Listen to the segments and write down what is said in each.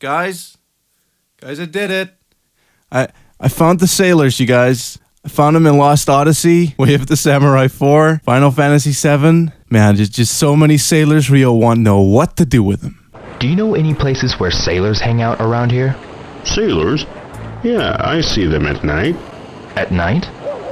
Guys, I did it. I found the sailors, you guys. I found them in Lost Odyssey, Way of the Samurai 4, Final Fantasy 7. Man, just so many sailors Rio won't know what to do with them. Do you know any places where sailors hang out around here? Sailors? Yeah, I see them at night. At night?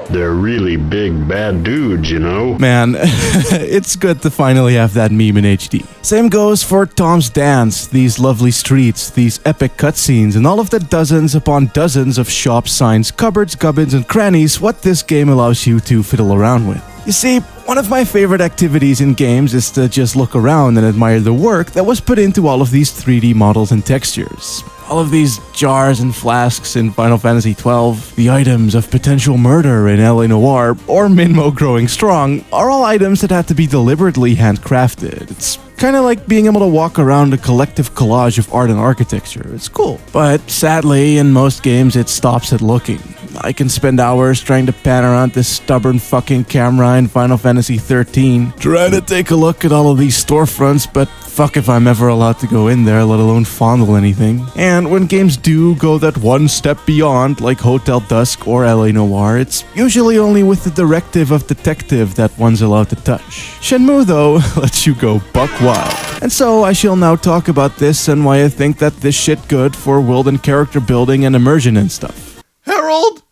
They're really big, bad dudes, you know? Man, it's good to finally have that meme in HD. Same goes for Tom's Dance, these lovely streets, these epic cutscenes, and all of the dozens upon dozens of shops, signs, cupboards, gubbins, and crannies what this game allows you to fiddle around with. You see, one of my favorite activities in games is to just look around and admire the work that was put into all of these 3D models and textures. All of these jars and flasks in Final Fantasy XII, the items of potential murder in LA Noire, or Minmo growing strong, are all items that had to be deliberately handcrafted. It's kind of like being able to walk around a collective collage of art and architecture. It's cool. But sadly, in most games, it stops at looking. I can spend hours trying to pan around this stubborn fucking camera in Final Fantasy XIII, trying to take a look at all of these storefronts, but fuck if I'm ever allowed to go in there, let alone fondle anything. And when games do go that one step beyond, like Hotel Dusk or LA Noire, it's usually only with the directive of detective that one's allowed to touch. Shenmue, though, lets you go buck wild. And so I shall now talk about this and why I think that this shit good for world and character building and immersion and stuff. Harold,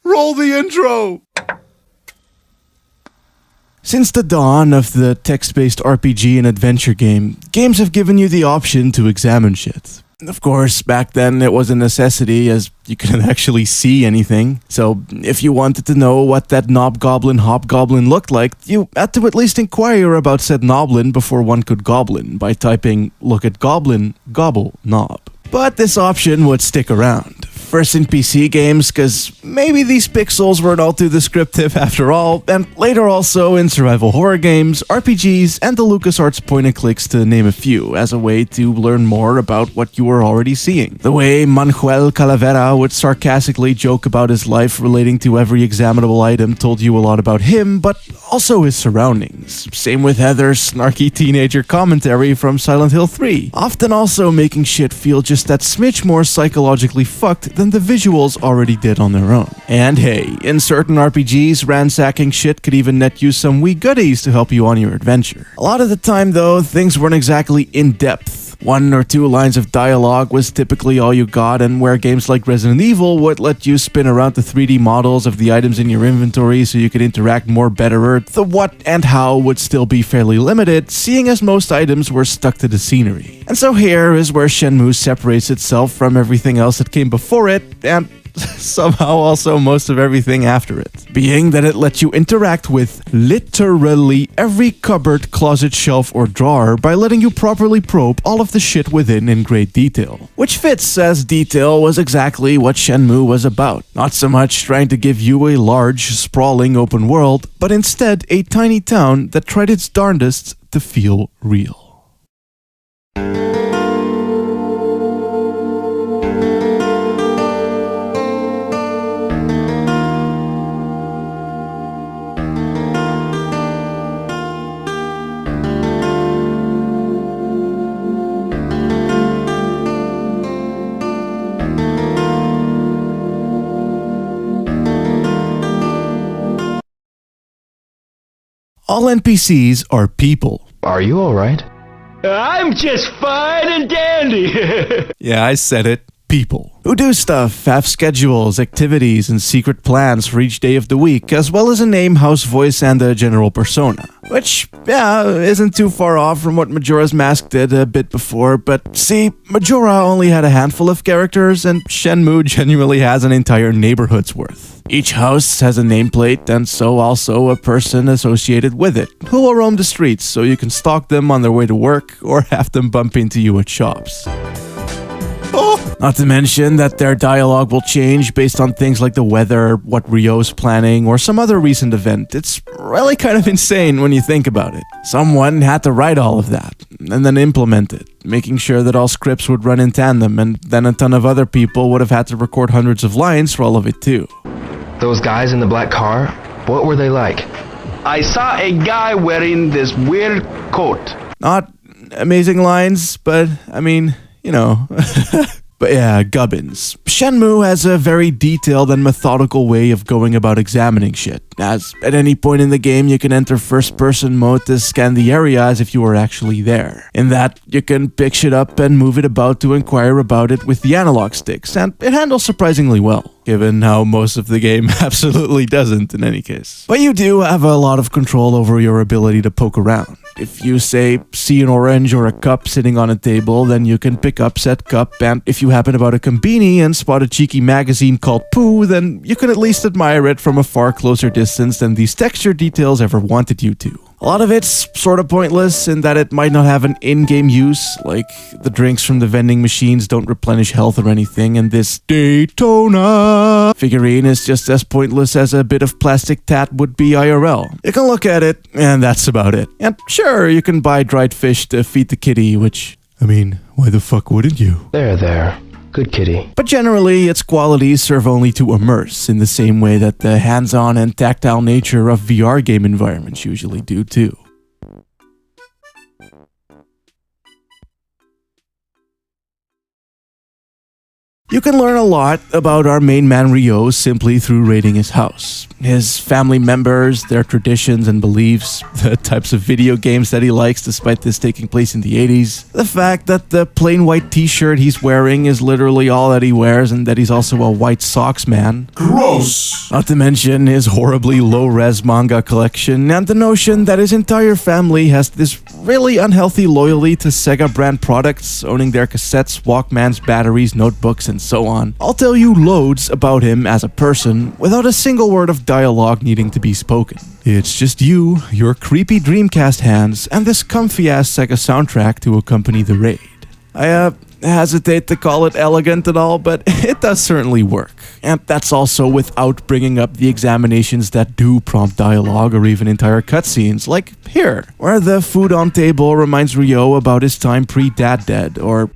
roll the intro! Since the dawn of the text-based RPG and adventure game, games have given you the option to examine shit. Of course, back then it was a necessity as you couldn't actually see anything. So if you wanted to know what that knob-goblin hobgoblin looked like, you had to at least inquire about said noblin before one could goblin by typing "look at goblin, gobble, knob." But this option would stick around. First in PC games, cause maybe these pixels weren't all too descriptive after all, and later also in survival horror games, RPGs, and the LucasArts point-and-clicks to name a few, as a way to learn more about what you were already seeing. The way Manuel Calavera would sarcastically joke about his life relating to every examinable item told you a lot about him, but also his surroundings. Same with Heather's snarky teenager commentary from Silent Hill 3, often also making shit feel just that smidge more psychologically fucked than the visuals already did on their own. And hey, in certain RPGs, ransacking shit could even net you some wee goodies to help you on your adventure. A lot of the time though, things weren't exactly in-depth. 1 or 2 lines of dialogue was typically all you got, and where games like Resident Evil would let you spin around the 3D models of the items in your inventory so you could interact more betterer, the what and how would still be fairly limited, seeing as most items were stuck to the scenery. And so here is where Shenmue separates itself from everything else that came before it, and somehow also most of everything after it, being that it lets you interact with literally every cupboard, closet, shelf, or drawer by letting you properly probe all of the shit within in great detail. Which fits, as detail was exactly what Shenmue was about. Not so much trying to give you a large, sprawling open world, but instead a tiny town that tried its darndest to feel real. All NPCs are people. Are you alright? I'm just fine and dandy. Yeah, I said it. People. Who do stuff, have schedules, activities, and secret plans for each day of the week, as well as a name, house voice, and a general persona. Which, yeah, isn't too far off from what Majora's Mask did a bit before, but see, Majora only had a handful of characters, and Shenmue genuinely has an entire neighborhood's worth. Each house has a nameplate, and so also a person associated with it, who will roam the streets so you can stalk them on their way to work, or have them bump into you at shops. Not to mention that their dialogue will change based on things like the weather, what Ryo's planning, or some other recent event. It's really kind of insane when you think about it. Someone had to write all of that, and then implement it, making sure that all scripts would run in tandem, and then a ton of other people would have had to record hundreds of lines for all of it too. Those guys in the black car, what were they like? I saw a guy wearing this weird coat. Not amazing lines, but I mean, you know. But yeah, gubbins. Shenmue has a very detailed and methodical way of going about examining shit, as at any point in the game you can enter first-person mode to scan the area as if you were actually there. In that, you can pick shit up and move it about to inquire about it with the analog sticks, and it handles surprisingly well, given how most of the game absolutely doesn't in any case. But you do have a lot of control over your ability to poke around. If you, say, see an orange or a cup sitting on a table, then you can pick up said cup, and if you happen about a Combini and spot a cheeky magazine called Pooh, then you can at least admire it from a far closer distance than these texture details ever wanted you to. A lot of it's sort of pointless in that it might not have an in-game use, like the drinks from the vending machines don't replenish health or anything, and this Daytona figurine is just as pointless as a bit of plastic tat would be IRL. You can look at it, and that's about it. And sure, you can buy dried fish to feed the kitty, which, I mean, why the fuck wouldn't you? There. Good kitty. But generally, its qualities serve only to immerse, in the same way that the hands-on and tactile nature of VR game environments usually do too. You can learn a lot about our main man Ryo simply through raiding his house. His family members, their traditions and beliefs, the types of video games that he likes despite this taking place in the 80s, the fact that the plain white t-shirt he's wearing is literally all that he wears and that he's also a white socks man. Gross! Not to mention his horribly low-res manga collection and the notion that his entire family has this really unhealthy loyalty to Sega brand products, owning their cassettes, Walkmans, batteries, notebooks, and so on. I'll tell you loads about him as a person without a single word of dialogue needing to be spoken. It's just you, your creepy Dreamcast hands, and this comfy-ass Sega soundtrack to accompany the raid. I hesitate to call it elegant at all, but it does certainly work. And that's also without bringing up the examinations that do prompt dialogue or even entire cutscenes, like here, where the food on table reminds Ryo about his time pre-Dad Dead, or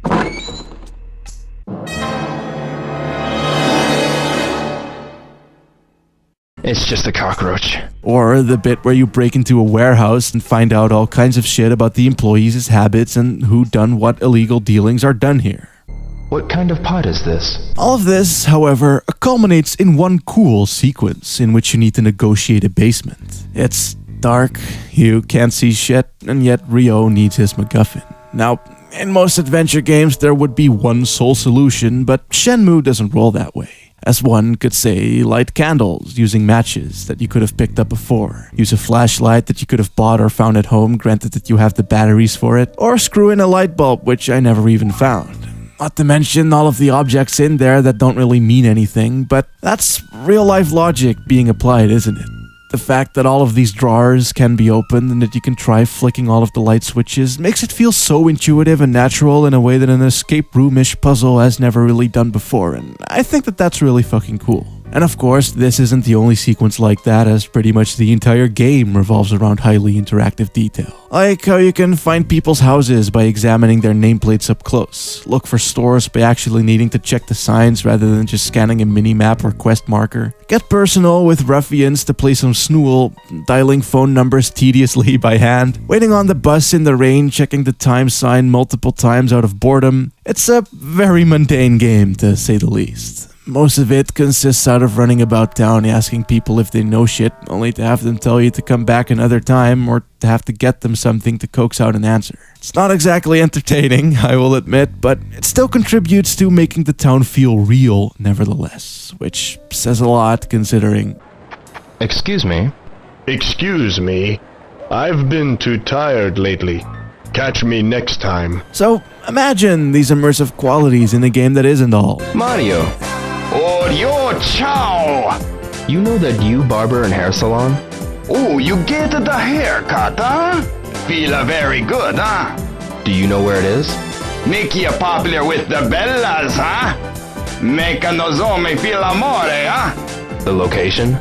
It's just a cockroach. or the bit where you break into a warehouse and find out all kinds of shit about the employees' habits and who done what illegal dealings are done here. What kind of pot is this? All of this, however, culminates in one cool sequence in which you need to negotiate a basement. It's dark, you can't see shit, and yet Ryo needs his MacGuffin. Now, in most adventure games there would be one sole solution, but Shenmue doesn't roll that way. As one could say, light candles using matches that you could have picked up before, use a flashlight that you could have bought or found at home, granted that you have the batteries for it, or screw in a light bulb, which I never even found. Not to mention all of the objects in there that don't really mean anything, but that's real-life logic being applied, isn't it? The fact that all of these drawers can be opened and that you can try flicking all of the light switches makes it feel so intuitive and natural in a way that an escape room-ish puzzle has never really done before, and I think that that's really fucking cool. And of course, this isn't the only sequence like that, as pretty much the entire game revolves around highly interactive detail. Like how you can find people's houses by examining their nameplates up close, look for stores by actually needing to check the signs rather than just scanning a mini-map or quest marker, get personal with ruffians to play some Snool, dialing phone numbers tediously by hand, waiting on the bus in the rain, checking the time sign multiple times out of boredom. It's a very mundane game, to say the least. Most of it consists out of running about town asking people if they know shit, only to have them tell you to come back another time or to have to get them something to coax out an answer. It's not exactly entertaining, I will admit, but it still contributes to making the town feel real nevertheless, which says a lot considering. Excuse me. Excuse me. I've been too tired lately. Catch me next time. So imagine these immersive qualities in a game that isn't all. Mario, Oh, yo, ciao! you know that you barber and hair salon? Oh, you get the haircut, huh? Feel very good, huh? Do you know where it is? Make you popular with the bellas, huh? Make a nozome feel amore, huh? The location?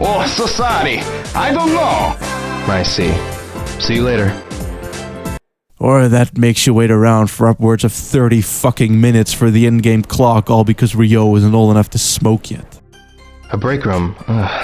Oh, so sorry. I don't know. I see. See you later. Or that makes you wait around for upwards of 30 fucking minutes for the in-game clock, all because Ryo isn't old enough to smoke yet. A break room.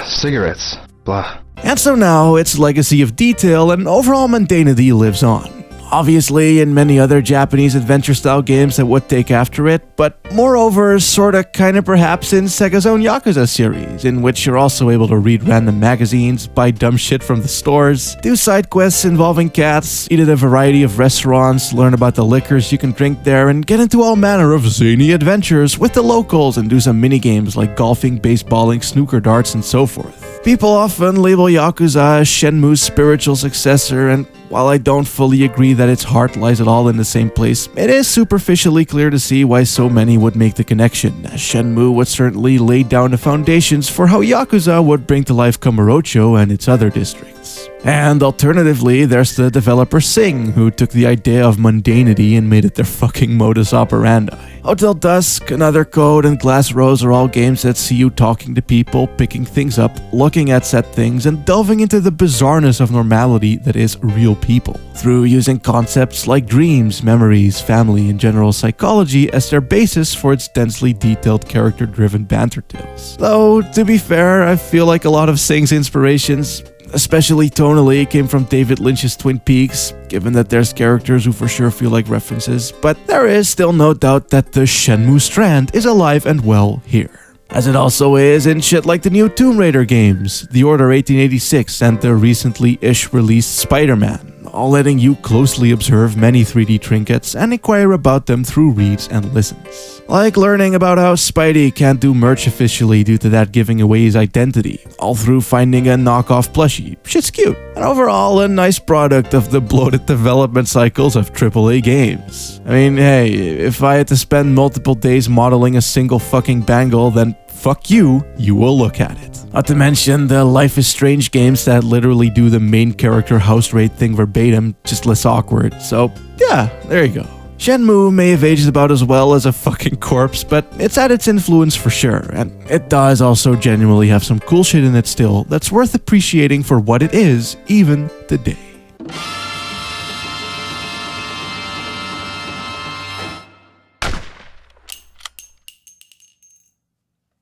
Cigarettes. Blah. And so now, its legacy of detail and overall mundanity lives on. obviously in many other Japanese adventure-style games that would take after it, but moreover, sorta kinda perhaps in Sega's own Yakuza series, in which you're also able to read random magazines, buy dumb shit from the stores, do side quests involving cats, eat at a variety of restaurants, learn about the liquors you can drink there, and get into all manner of zany adventures with the locals and do some minigames like golfing, baseballing, snooker darts, and so forth. People often label Yakuza as Shenmue's spiritual successor, and while I don't fully agree that its heart lies at all in the same place, it is superficially clear to see why so many would make the connection, as Shenmue would certainly lay down the foundations for how Yakuza would bring to life Kamurocho and its other districts. And alternatively, there's the developer Sing, who took the idea of mundanity and made it their fucking modus operandi. Hotel Dusk, Another Code, and Glass Rose are all games that see you talking to people, picking things up, looking at said things, and delving into the bizarreness of normality that is real people, through using concepts like dreams, memories, family, and general psychology as their basis for its densely detailed character-driven banter tales. Though, to be fair, I feel like a lot of Sing's inspirations, especially tonally, came from David Lynch's Twin Peaks, given that there's characters who for sure feel like references, but there is still no doubt that the Shenmue strand is alive and well here. As it also is in shit like the new Tomb Raider games, The Order 1886, and the recently-ish released Spider-Man, all letting you closely observe many 3D trinkets and inquire about them through reads and listens. Like learning about how Spidey can't do merch officially due to that giving away his identity, all through finding a knockoff plushie. Shit's cute. And overall, a nice product of the bloated development cycles of AAA games. I mean, hey, if I had to spend multiple days modeling a single fucking bangle, then fuck you, you will look at it. Not to mention the Life is Strange games that literally do the main character house raid thing verbatim, just less awkward. So yeah, there you go. Shenmue may have aged about as well as a fucking corpse, but it's had its influence for sure, and it does also genuinely have some cool shit in it still that's worth appreciating for what it is, even today.